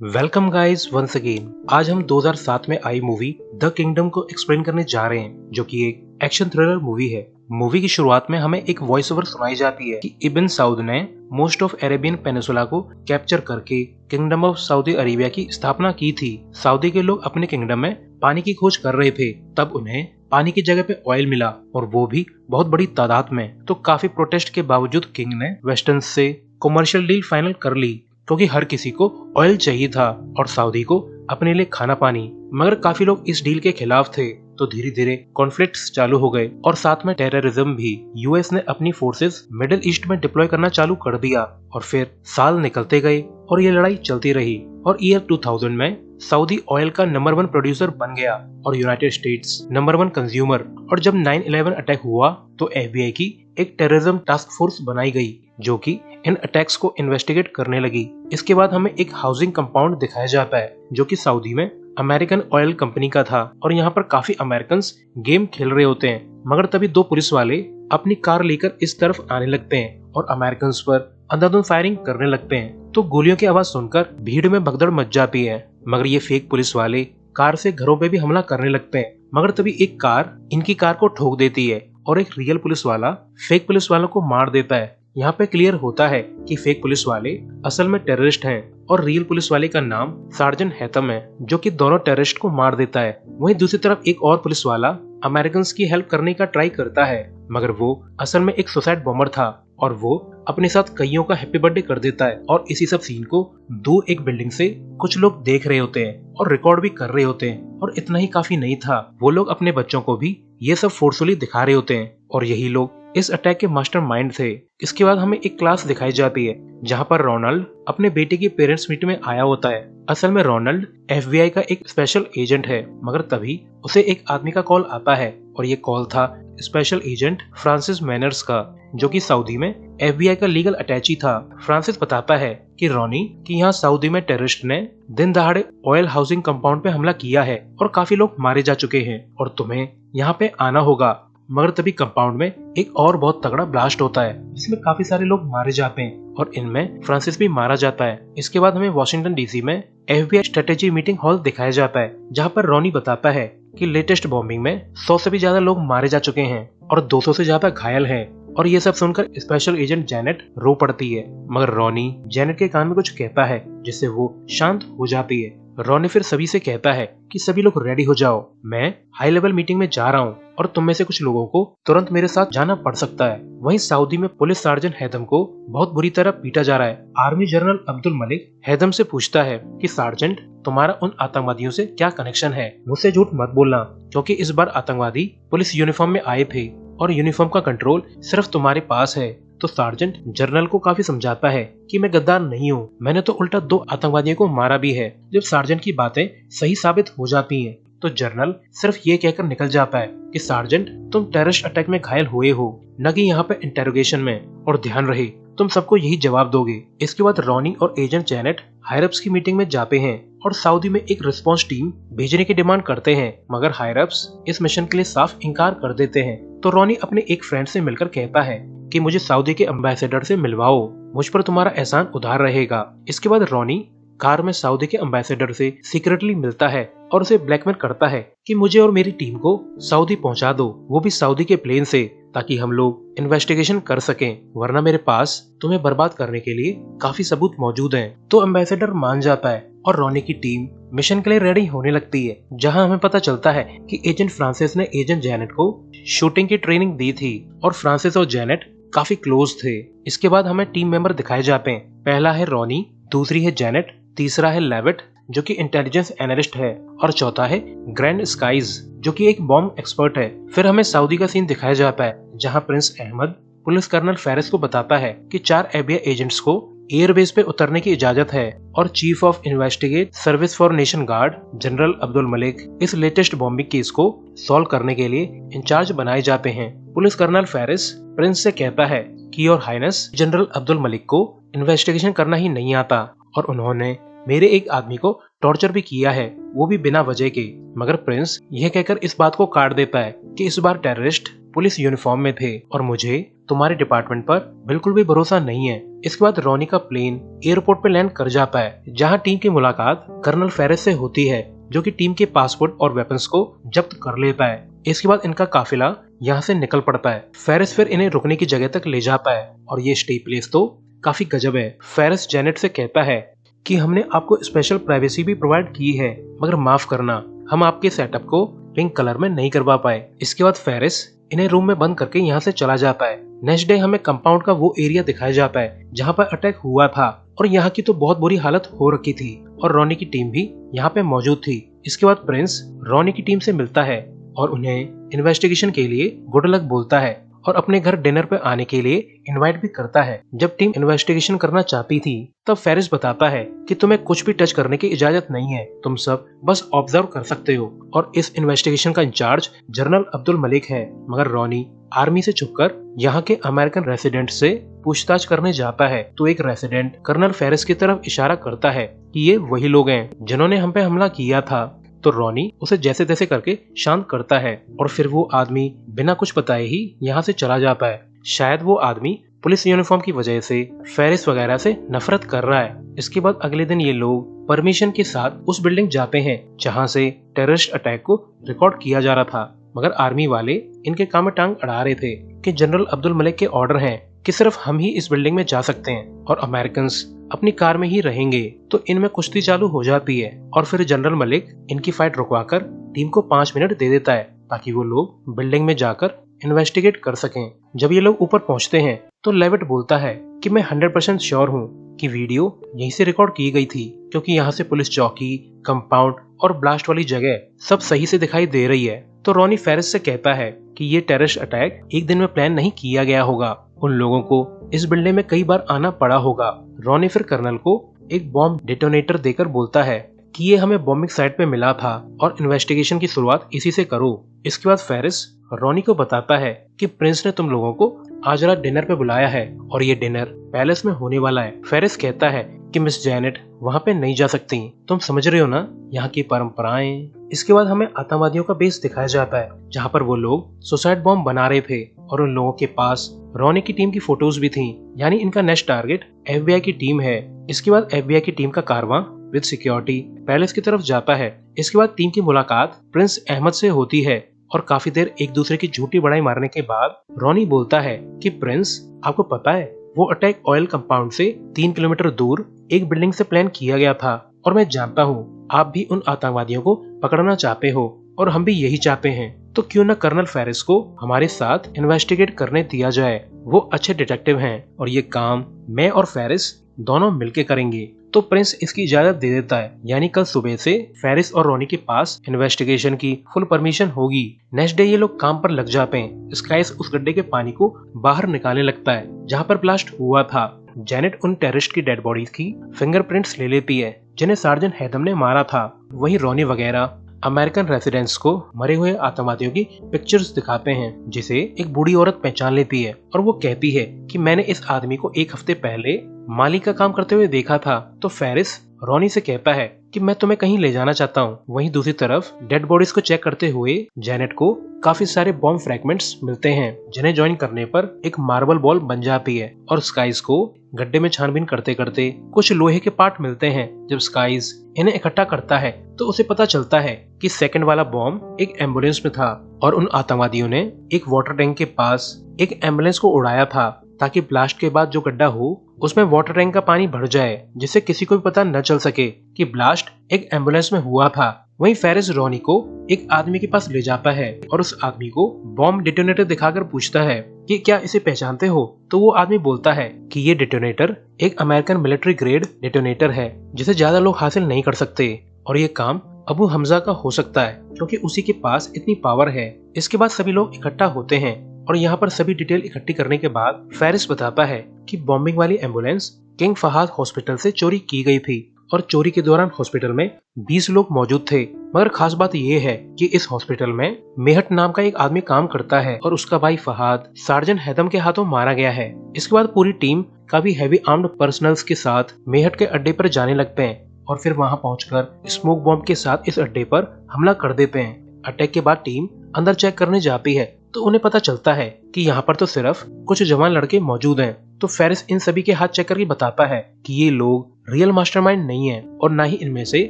Welcome guys once again. आज हम 2007 में आई मूवी द किंगडम को एक्सप्लेन करने जा रहे हैं, जो कि एक एक्शन थ्रिलर मूवी है। मूवी की शुरुआत में हमें एक वॉइस ओवर सुनाई जाती है कि इब्न साउद ने मोस्ट ऑफ अरेबियन पेनिसुला को कैप्चर करके किंगडम ऑफ सऊदी अरेबिया की स्थापना की थी। सऊदी के लोग अपने किंगडम में पानी की खोज कर रहे थे, तब उन्हें पानी की जगह पे ऑयल मिला, और वो भी बहुत बड़ी तादाद में। तो काफी प्रोटेस्ट के बावजूद किंग ने वेस्टर्न से कमर्शियल डील फाइनल कर ली, क्योंकि हर किसी को ऑयल चाहिए था और सऊदी को अपने लिए खाना पानी। मगर काफी लोग इस डील के खिलाफ थे, तो धीरे धीरे कॉन्फ्लिक्ट्स चालू हो गए और साथ में टेररिज्म भी। यूएस ने अपनी फोर्सेस मिडिल ईस्ट में डिप्लॉय करना चालू कर दिया, और फिर साल निकलते गए और ये लड़ाई चलती रही। और ईयर 2000 में सऊदी ऑयल का नंबर 1 प्रोड्यूसर बन गया और यूनाइटेड स्टेट्स नंबर 1 कंज्यूमर। और जब 9/11 अटैक हुआ तो एफबीआई की एक टेररिज्म टास्क फोर्स बनाई गई, जो कि इन अटैक्स को इन्वेस्टिगेट करने लगी। इसके बाद हमें एक हाउसिंग कंपाउंड दिखाया जाता है, जो कि सऊदी में अमेरिकन ऑयल कंपनी का था, और यहाँ पर काफी अमेरिकन गेम खेल रहे होते हैं। मगर तभी दो पुलिस वाले अपनी कार लेकर इस तरफ आने लगते हैं और अमेरिकन पर अंधाधुंध फायरिंग करने लगते हैं। तो गोलियों की आवाज सुनकर भीड़ में भगदड़ मच जाती है। मगर ये फेक पुलिस वाले कार से घरों पे भी हमला करने लगते हैं। मगर तभी एक कार इनकी कार को ठोक देती है और एक रियल पुलिस वाला फेक पुलिस वालों को मार देता है। यहाँ पे क्लियर होता है कि फेक पुलिस वाले असल में टेररिस्ट हैं और रियल पुलिस वाले का नाम सार्जेंट हैथम है, जो कि दोनों टेररिस्ट को मार देता है। वहीं दूसरी तरफ एक और पुलिस वाला अमेरिकन की हेल्प करने का ट्राई करता है, मगर वो असल में एक सुसाइड बॉम्बर था और वो अपने साथ कईयों का हैप्पी बर्थडे कर देता है। और इसी सब सीन को दूर एक बिल्डिंग से कुछ लोग देख रहे होते हैं और रिकॉर्ड भी कर रहे होते हैं। और इतना ही काफी नहीं था, वो लोग अपने बच्चों को भी ये सब फोर्सफुली दिखा रहे होते हैं, और यही लोग इस अटैक के मास्टरमाइंड थे। इसके बाद हमें एक क्लास दिखाई जाती है, जहाँ पर रोनाल्ड अपने बेटे की पेरेंट्स मीट में आया होता है। असल में रोनाल्ड एफबीआई का एक स्पेशल एजेंट है, मगर तभी उसे एक आदमी का कॉल आता है, और ये कॉल था स्पेशल एजेंट फ्रांसिस मैनर्स का, जो कि सऊदी में एफबीआई का लीगल अटैची था। फ्रांसिस बताता है कि रोनी कि यहाँ सऊदी में टेररिस्ट ने दिन दहाड़े ऑयल हाउसिंग कंपाउंड पे हमला किया है और काफी लोग मारे जा चुके हैं, और तुम्हें यहाँ पे आना होगा। मगर तभी कंपाउंड में एक और बहुत तगड़ा ब्लास्ट होता है, जिसमें काफी सारे लोग मारे जाते हैं और इनमें फ्रांसिस भी मारा जाता है। इसके बाद हमें वॉशिंगटन डीसी में एफबीआई स्ट्रेटेजी मीटिंग हॉल दिखाया जाता है, जहाँ पर रोनी बताता है कि लेटेस्ट बॉम्बिंग में 100 से भी ज्यादा लोग मारे जा चुके हैं और 200 से ज्यादा घायल हैं। और ये सब सुनकर स्पेशल एजेंट जेनेट रो पड़ती है, मगर रोनी जेनेट के कान में कुछ कहता है, जिससे वो शांत हो जाती है। रोनी फिर सभी से कहता है कि सभी लोग रेडी हो जाओ, मैं हाई लेवल मीटिंग में जा रहा हूँ और तुम में से कुछ लोगों को तुरंत मेरे साथ जाना पड़ सकता है। वहीं सऊदी में पुलिस सार्जेंट हैदम को बहुत बुरी तरह पीटा जा रहा है। आर्मी जनरल अब्दुल मलिक हैदम से पूछता है कि सार्जेंट, तुम्हारा उन आतंकवादियों से क्या कनेक्शन है? मुझसे झूठ मत बोलना, क्योंकि इस बार आतंकवादी पुलिस यूनिफॉर्म में आए थे और यूनिफॉर्म का कंट्रोल सिर्फ तुम्हारे पास है। तो सार्जेंट जनरल को काफी समझाता है कि मैं गद्दार नहीं हूँ, मैंने तो उल्टा 2 आतंकवादियों को मारा भी है। जब सार्जेंट की बातें सही साबित हो जाती हैं, तो जनरल सिर्फ ये कहकर निकल जाता है कि सार्जेंट, तुम टेररिस्ट अटैक में घायल हुए हो, न कि यहाँ पे इंटेरोगेशन में, और ध्यान रहे तुम सबको यही जवाब दोगे। इसके बाद रोनी और एजेंट जेनेट हायरअप्स की मीटिंग में जाते हैं और सऊदी में एक रिस्पांस टीम भेजने की डिमांड करते हैं, मगर हायरअप्स इस मिशन के लिए साफ इनकार कर देते हैं। तो रोनी अपने एक फ्रेंड से मिलकर कहता है कि मुझे सऊदी के एम्बेसडर से मिलवाओ, मुझ पर तुम्हारा एहसान उधार रहेगा। इसके बाद रोनी कार में सऊदी के एम्बेसडर से सीक्रेटली मिलता है और उसे ब्लैकमेल करता है कि मुझे और मेरी टीम को सऊदी पहुंचा दो, वो भी सऊदी के प्लेन से, ताकि हम लोग इन्वेस्टिगेशन कर सकें, वरना मेरे पास तुम्हें बर्बाद करने के लिए काफी सबूत मौजूद हैं। तो एम्बेसडर मान जाता है और रोनी की टीम मिशन के लिए रेडी होने लगती है, जहां हमें पता चलता है कि एजेंट फ्रांसिस ने एजेंट जेनेट को शूटिंग की ट्रेनिंग दी थी और फ्रांसिस और जेनेट काफी क्लोज थे। इसके बाद हमें टीम मेंबर दिखाए जाते हैं। पहला है रोनी, दूसरी है जेनेट, तीसरा है लेविट, जो कि इंटेलिजेंस एनालिस्ट है, और चौथा है ग्रैंड स्काइज, जो कि एक बॉम्ब एक्सपर्ट है। फिर हमें सऊदी का सीन दिखाया जाता है, जहां prince Ahmad police colonel Ferris को बताता है कि 4 एफबीआई एजेंट्स को एयरबेस पे उतरने की इजाजत है, और chief of investigate service for nation guard general Abdul Malik इस लेटेस्ट बॉम्बिंग केस को सॉल्व करने के लिए इंचार्ज बनाए जाते हैं। पुलिस कर्नल फेरिस प्रिंस से कहता है कि your highness, general Abdul Malik को इन्वेस्टिगेशन करना ही नहीं आता, और उन्होंने मेरे एक आदमी को टॉर्चर भी किया है, वो भी बिना वजह के। मगर प्रिंस यह कहकर इस बात को काट देता है कि इस बार टेररिस्ट पुलिस यूनिफॉर्म में थे और मुझे तुम्हारे डिपार्टमेंट पर बिल्कुल भी भरोसा नहीं है। इसके बाद रॉनी का प्लेन एयरपोर्ट पे लैंड कर जाता है, जहाँ टीम की मुलाकात कर्नल फेरिस से होती है, जो कि टीम के पासपोर्ट और वेपन्स को जब्त कर लेता है। इसके बाद इनका काफिला यहाँ से निकल पड़ता है। फेरिस फिर इन्हें रुकने की जगह तक ले जाता है और ये स्टे प्लेस तो काफी गजब है। फेरिस जेनेट से कहता है कि हमने आपको स्पेशल प्राइवेसी भी प्रोवाइड की है, मगर माफ करना, हम आपके सेटअप को पिंक कलर में नहीं करवा पाए। इसके बाद फेरिस इन्हें रूम में बंद करके यहाँ से चला जाता है। नेक्स्ट डे हमें कंपाउंड का वो एरिया दिखाया जाता है जहाँ पर अटैक हुआ था और यहाँ की तो बहुत बुरी हालत हो रखी थी और रॉनी की टीम भी यहाँ पे मौजूद थी। इसके बाद प्रिंस रॉनी की टीम से मिलता है और उन्हें इन्वेस्टिगेशन के लिए गुड लक बोलता है और अपने घर डिनर पे आने के लिए इनवाइट भी करता है। जब टीम इन्वेस्टिगेशन करना चाहती थी तब फेरिस बताता है कि तुम्हें कुछ भी टच करने की इजाजत नहीं है, तुम सब बस ऑब्जर्व कर सकते हो। और इस इन्वेस्टिगेशन का इंचार्ज जनरल अब्दुल मलिक है, मगर रॉनी आर्मी से छुपकर यहाँ के अमेरिकन रेसिडेंट से पूछताछ करने जाता है तो एक रेसिडेंट कर्नल फेरिस की तरफ इशारा करता है कि ये वही लोग हैं जिन्होंने हम पे हमला किया था। तो रॉनी उसे जैसे तैसे करके शांत करता है और फिर वो आदमी बिना कुछ बताए ही यहाँ से चला जाता है। शायद वो आदमी पुलिस यूनिफॉर्म की वजह से फेरिस वगैरह से नफरत कर रहा है। इसके बाद अगले दिन ये लोग परमिशन के साथ उस बिल्डिंग जाते हैं जहाँ से टेररिस्ट अटैक को रिकॉर्ड किया जा रहा था, मगर आर्मी वाले इनके काम में टांग अड़ा रहे थे कि जनरल अब्दुल मलिक के ऑर्डर हैं कि सिर्फ हम ही इस बिल्डिंग में जा सकते हैं और अमेरिकन अपनी कार में ही रहेंगे। तो इनमें कुश्ती चालू हो जाती है और फिर जनरल मलिक इनकी फाइट रुकवाकर टीम को 5 मिनट दे देता है ताकि वो लोग बिल्डिंग में जाकर इन्वेस्टिगेट कर सकें। जब ये लोग ऊपर पहुंचते हैं तो लेविट बोलता है कि मैं 100% श्योर हूँ कि वीडियो यहीं से रिकॉर्ड की गई थी, क्योंकि यहाँ से पुलिस चौकी, कंपाउंड और ब्लास्ट वाली जगह सब सही से दिखाई दे रही है। तो रॉनी फेरिस से कहता है कि ये टेररिस्ट अटैक एक दिन में प्लान नहीं किया गया होगा, उन लोगों को इस बिल्डिंग में कई बार आना पड़ा होगा। रॉनी फिर कर्नल को एक बॉम्ब डेटोनेटर देकर बोलता है कि ये हमें बॉम्बिंग साइट पे मिला था और इन्वेस्टिगेशन की शुरुआत इसी से करो। इसके बाद फेरिस रॉनी को बताता है कि प्रिंस ने तुम लोगों को आज रात डिनर पे बुलाया है और ये डिनर पैलेस में होने वाला है। फेरिस कहता है कि मिस जेनेट वहाँ पे नहीं जा सकती, तुम समझ रहे हो ना, यहाँ की परंपराएं। इसके बाद हमें आतंकवादियों का बेस दिखाया जाता है जहाँ पर वो लोग सुसाइड बॉम्ब बना रहे थे और उन लोगों के पास रॉनी की टीम की फोटोज भी थी, यानी इनका नेक्स्ट टारगेट FBI की टीम है। इसके बाद FBI की टीम का कारवां विद सिक्योरिटी पैलेस की तरफ जाता है। इसके बाद टीम की मुलाकात प्रिंस अहमद से होती है और काफी देर एक दूसरे की झूठी बड़ाई मारने के बाद रॉनी बोलता है कि प्रिंस, आपको पता है वो अटैक ऑयल कंपाउंड से 3 किलोमीटर दूर एक बिल्डिंग से प्लान किया गया था और मैं जानता हूँ आप भी उन आतंकवादियों को पकड़ना चाहते हो और हम भी यही चाहते हैं, तो क्यों न कर्नल फेरिस को हमारे साथ इन्वेस्टिगेट करने दिया जाए। वो अच्छे डिटेक्टिव हैं और ये काम मैं और फेरिस दोनों मिलके करेंगे। तो प्रिंस इसकी इजाजत दे देता है, यानी कल सुबह से फेरिस और रॉनी के पास इन्वेस्टिगेशन की फुल परमिशन होगी। नेक्स्ट डे ये लोग काम पर लग जाते हैं। स्काइस उस गड्ढे के पानी को बाहर निकालने लगता है जहाँ पर ब्लास्ट हुआ था। जेनेट उन टेररिस्ट की डेड बॉडीज की फिंगरप्रिंट्स ले लेती है जिन्हें सार्जेंट हैदम ने मारा था। वहीं रॉनी वगैरह अमेरिकन रेसिडेंट्स को मरे हुए आतंकवादियों की पिक्चर्स दिखाते हैं, जिसे एक बूढ़ी औरत पहचान लेती है और वो कहती है कि मैंने इस आदमी को 1 हफ्ते पहले माली का काम करते हुए देखा था। तो फेरिस रॉनी से कहता है कि मैं तुम्हें कहीं ले जाना चाहता हूँ। वहीं दूसरी तरफ डेड बॉडीज को चेक करते हुए जेनेट को काफी सारे बॉम्ब फ्रैगमेंट्स मिलते हैं, जिन्हें ज्वाइन करने पर एक मार्बल बॉल बन जाती है। और स्काइस को गड्ढे में छानबीन करते करते कुछ लोहे के पार्ट मिलते हैं। जब स्काइस इन्हें इकट्ठा करता है तो उसे पता चलता है कि सेकंड वाला बॉम्ब एक एम्बुलेंस में था और उन आतंकवादियों ने एक वाटर टैंक के पास एक एम्बुलेंस को उड़ाया था ताकि ब्लास्ट के बाद जो गड्ढा हो उसमें वाटर टैंक का पानी भर जाए, जिससे किसी को भी पता न चल सके कि ब्लास्ट एक एम्बुलेंस में हुआ था। वहीं फेरिस रॉनी को एक आदमी के पास ले जाता है और उस आदमी को बॉम्ब डिटोनेटर दिखाकर पूछता है कि क्या इसे पहचानते हो। तो वो आदमी बोलता है कि ये डिटोनेटर एक अमेरिकन मिलिट्री ग्रेड डिटोनेटर है जिसे ज्यादा लोग हासिल नहीं कर सकते और ये काम अबू हमजा का हो सकता है क्योंकि उसी के पास इतनी पावर है। इसके बाद सभी लोग इकट्ठा होते हैं और यहाँ पर सभी डिटेल इकट्ठी करने के बाद फेरिस बताता है कि बॉम्बिंग वाली एम्बुलेंस किंग फहाद हॉस्पिटल से चोरी की गई थी और चोरी के दौरान हॉस्पिटल में 20 लोग मौजूद थे। मगर खास बात ये है कि इस हॉस्पिटल में मेहट नाम का एक आदमी काम करता है और उसका भाई फहाद सार्जेंट हैदम के हाथों मारा गया है। इसके बाद पूरी टीम काफी हैवी आर्म्ड पर्सनल्स के साथ मेहट के अड्डे पर जाने लगते हैं और फिर वहां पहुंचकर स्मोक बॉम्ब के साथ इस अड्डे पर हमला कर देते हैं। अटैक के बाद टीम अंदर चेक करने जाती है तो उन्हें पता चलता है कि यहाँ पर तो सिर्फ कुछ जवान लड़के मौजूद हैं। तो फेरिस इन सभी के हाथ चेक करके बताता है कि ये लोग रियल मास्टरमाइंड नहीं है और ना ही इनमें से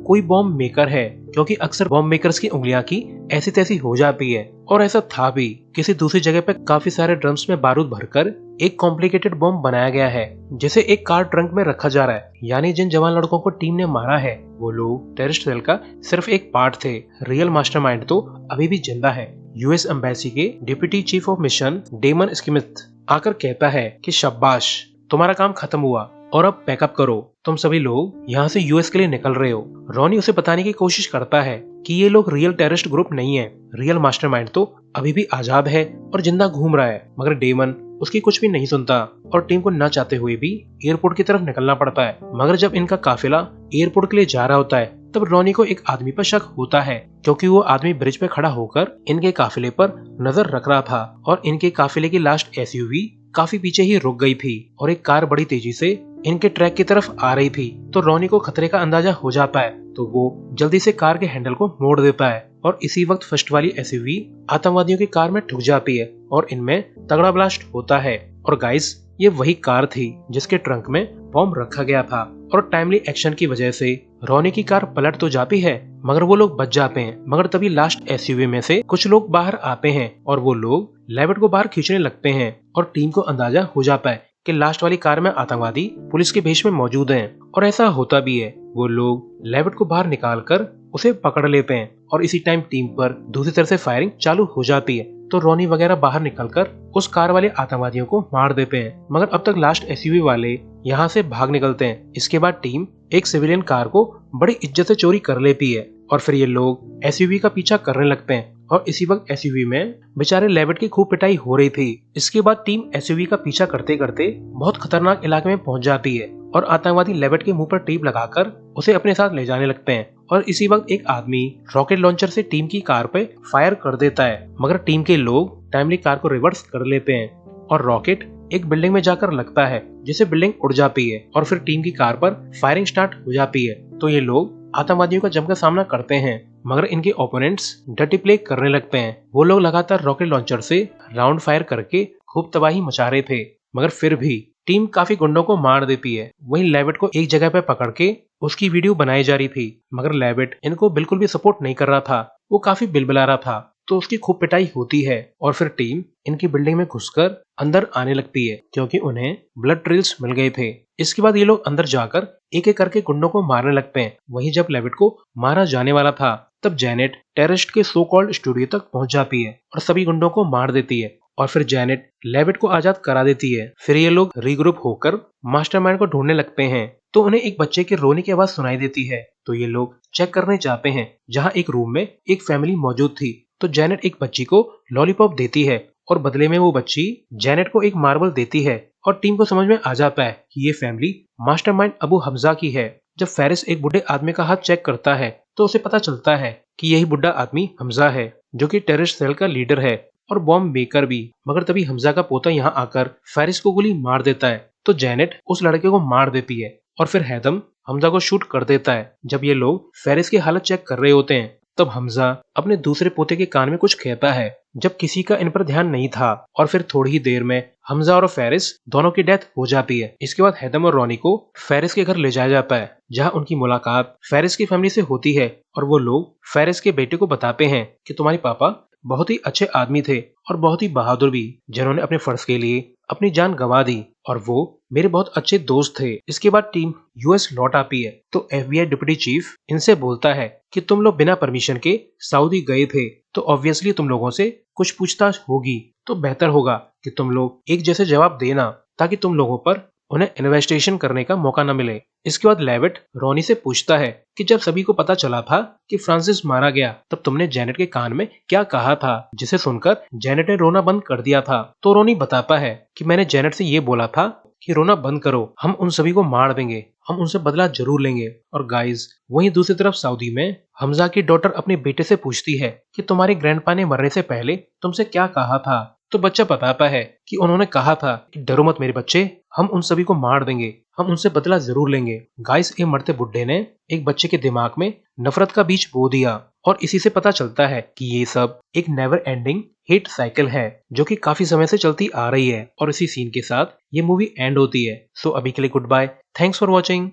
कोई बॉम्ब मेकर है, क्योंकि अक्सर बॉम्ब मेकर्स की उंगलियां की ऐसी तैसी हो जाती है। और ऐसा था भी, किसी दूसरी जगह पे काफी सारे ड्रम्स में बारूद भरकर एक कॉम्प्लिकेटेड बॉम्ब बनाया गया है, जिसे एक कार ट्रंक में रखा जा रहा है। यानी जिन जवान लड़कों को टीम ने मारा है वो लोग टेररिस्ट सेल का सिर्फ एक पार्ट थे, रियल मास्टरमाइंड तो अभी भी जिंदा है। यूएस एम्बेसी के deputy chief of mission Damon Smith आकर कहता है कि शाबाश, तुम्हारा काम खत्म हुआ और अब पैकअप करो, तुम सभी लोग यहाँ से यूएस के लिए निकल रहे हो। रॉनी उसे बताने की कोशिश करता है कि ये लोग रियल टेररिस्ट ग्रुप नहीं है, रियल मास्टरमाइंड तो अभी भी आजाद है और जिंदा घूम रहा है। मगर डेमन उसकी कुछ भी नहीं सुनता और टीम को न चाहते हुए भी एयरपोर्ट की तरफ निकलना पड़ता है। मगर जब इनका काफिला एयरपोर्ट के लिए जा रहा होता है तब रॉनी को एक आदमी पर शक होता है, क्योंकि वो आदमी ब्रिज पे खड़ा होकर इनके काफिले पर नजर रख रहा था और इनके काफिले की लास्ट एसयूवी काफी पीछे ही रुक गई थी और एक कार बड़ी तेजी से इनके ट्रैक की तरफ आ रही थी। तो रॉनी को खतरे का अंदाजा हो जाता है, तो वो जल्दी से कार के हैंडल को मोड़ देता है और इसी वक्त फर्स्ट वाली एसयूवी आतंकवादियों की कार में ठुक जाती है और इनमें तगड़ा ब्लास्ट होता है। और गाइस, ये वही कार थी जिसके ट्रंक में बॉम्ब रखा गया था और टाइमली एक्शन की वजह से रॉनी की कार पलट तो जाती है मगर वो लोग बच जाते हैं। मगर तभी लास्ट एसयूवी में से कुछ लोग बाहर आते हैं और वो लोग लेविट को बाहर खींचने लगते हैं और टीम को अंदाजा हो जाता है कि लास्ट वाली कार में आतंकवादी पुलिस के भेष में मौजूद हैं। और ऐसा होता भी है, वो लोग लेविट को बाहर निकालकर उसे पकड़ लेते हैं और इसी टाइम टीम पर दूसरी तरफ से फायरिंग चालू हो जाती है। तो रॉनी वगैरह बाहर निकलकर उस कार वाले आतंकवादियों को मार देते हैं, मगर अब तक लास्ट एसयूवी वाले यहाँ से भाग निकलते हैं। इसके बाद टीम एक सिविलियन कार को बड़ी इज्जत से चोरी कर लेती है और फिर ये लोग एसयूवी का पीछा करने लगते हैं और इसी वक्त एसयूवी में बेचारे लेविट की खूब पिटाई हो रही थी। इसके बाद टीम एसयूवी का पीछा करते करते बहुत खतरनाक इलाके में पहुंच जाती है और आतंकवादी लेविट के मुंह पर टेप लगाकर उसे अपने साथ ले जाने लगते हैं। और इसी वक्त एक आदमी रॉकेट लॉन्चर से टीम की कार पे फायर कर देता है, मगर टीम के लोग टाइमली कार को रिवर्स कर लेते हैं और रॉकेट एक बिल्डिंग में जाकर लगता है, जिससे बिल्डिंग उड़ जाती है और फिर टीम की कार पर फायरिंग स्टार्ट हो जाती है। तो ये लोग आतंकवादियों का जमकर सामना करते हैं, मगर इनके ओपोनेंट्स डर्टी प्ले करने लगते हैं। वो लोग लगातार रॉकेट लॉन्चर से राउंड फायर करके खूब तबाही मचा रहे थे, मगर फिर भी टीम काफी गुंडों को मार देती है। वहीं लेविट को एक जगह पे पकड़ के उसकी वीडियो बनाई जा रही थी, मगर लेविट इनको बिल्कुल भी सपोर्ट नहीं कर रहा था, वो काफी बिलबिला रहा था। तो उसकी खूब पिटाई होती है और फिर टीम इनकी बिल्डिंग में घुसकर अंदर आने लगती है, क्योंकि उन्हें ब्लड ट्रेल्स मिल गए थे। इसके बाद ये लोग अंदर जाकर एक एक करके गुंडों को मारने लगते हैं। वहीं जब लेविट को मारा जाने वाला था तब जेनेट टेररिस्ट के सो कॉल्ड स्टूडियो तक पहुंच जाती है और सभी गुंडों को मार देती है और फिर जेनेट लेविट को आजाद करा देती है। फिर ये लोग रीग्रुप होकर मास्टरमाइंड को ढूंढने लगते हैं। तो उन्हें एक बच्चे के रोने की आवाज सुनाई देती है, तो ये लोग चेक करने जाते हैं, जहाँ एक रूम में एक फैमिली मौजूद थी। तो जेनेट एक बच्ची को लॉलीपॉप देती है और बदले में वो बच्ची जेनेट को एक मार्बल देती है और टीम को समझ में आ जाता है कि ये फैमिली मास्टरमाइंड अबू हमजा की है। जब फेरिस एक बुढ़े आदमी का हाथ चेक करता है तो उसे पता चलता है कि यही बुढ़ा आदमी हमजा है, जो कि टेररिस्ट सेल का लीडर है और बॉम्ब मेकर भी। मगर तभी हमजा का पोता यहाँ आकर फेरिस को गोली मार देता है, तो जेनेट उस लड़के को मार देती है और फिर हैदम हमजा को शूट कर देता है। जब ये लोग फेरिस की हालत चेक कर रहे होते हैं तब हमजा अपने दूसरे पोते के कान में कुछ कहता है, जब किसी का इन पर ध्यान नहीं था और फिर थोड़ी ही देर में हमजा और फेरिस दोनों की डेथ हो जाती है। इसके बाद हैदम और रॉनी को फेरिस के घर ले जाया जाता है, जहां उनकी मुलाकात फेरिस की फैमिली से होती है और वो लोग फेरिस के बेटे को बताते हैं कि तुम्हारे पापा बहुत ही अच्छे आदमी थे और बहुत ही बहादुर भी, जिन्होंने अपने फर्ज के लिए अपनी जान गंवा दी और वो मेरे बहुत अच्छे दोस्त थे। इसके बाद टीम यूएस लौट आती है, तो एफबीआई डिप्टी चीफ इनसे बोलता है कि तुम लोग बिना परमिशन के सऊदी गए थे, तो ऑब्वियसली तुम लोगों से कुछ पूछताछ होगी, तो बेहतर होगा कि तुम लोग एक जैसे जवाब देना ताकि तुम लोगों पर उन्हें इन्वेस्टिगेशन करने का मौका न मिले। इसके बाद लेविट रॉनी से पूछता है कि जब सभी को पता चला था कि फ्रांसिस मारा गया तब तुमने जेनेट के कान में क्या कहा था, जिसे सुनकर जेनेट ने रोना बंद कर दिया था। तो रॉनी बताता है कि मैंने जेनेट से ये बोला था कि रोना बंद करो, हम उन सभी को मार देंगे, हम उनसे बदला जरूर लेंगे। और गाइस, वहीं दूसरी तरफ सऊदी में हमजा की डॉटर अपने बेटे से पूछती है कि तुम्हारे ग्रैंडपा ने मरने से पहले तुमसे क्या कहा था, तो बच्चा बताता है कि उन्होंने कहा था कि डरो मत मेरे बच्चे, हम उन सभी को मार देंगे, हम उनसे बदला जरूर लेंगे। गाइस, ये मरते बुड्ढे ने एक बच्चे के दिमाग में नफरत का बीज बो दिया और इसी से पता चलता है कि ये सब एक नेवर एंडिंग हिट साइकिल है जो कि काफी समय से चलती आ रही है। और इसी सीन के साथ ये मूवी एंड होती है। सो अभी के लिए good bye, thanks for watching.